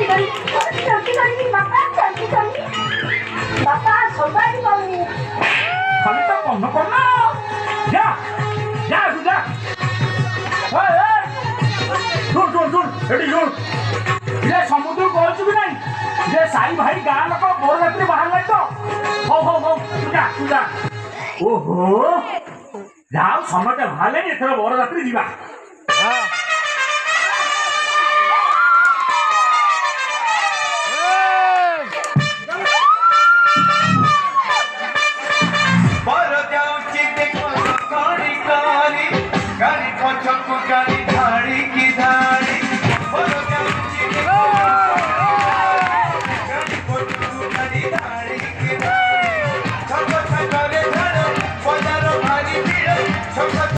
जल्दी बापा जल्दी बापा संभाली पाऊनी खाली तो कम करना जा जा जा सुन ये समुद्र पहुंचु भी नहीं ये साई भाई गाँ लोक बोर रात्रि बाहर लाग तो हो तू जा ओहो जाओ समझ बाहर एथर बोर रात्रि जीवा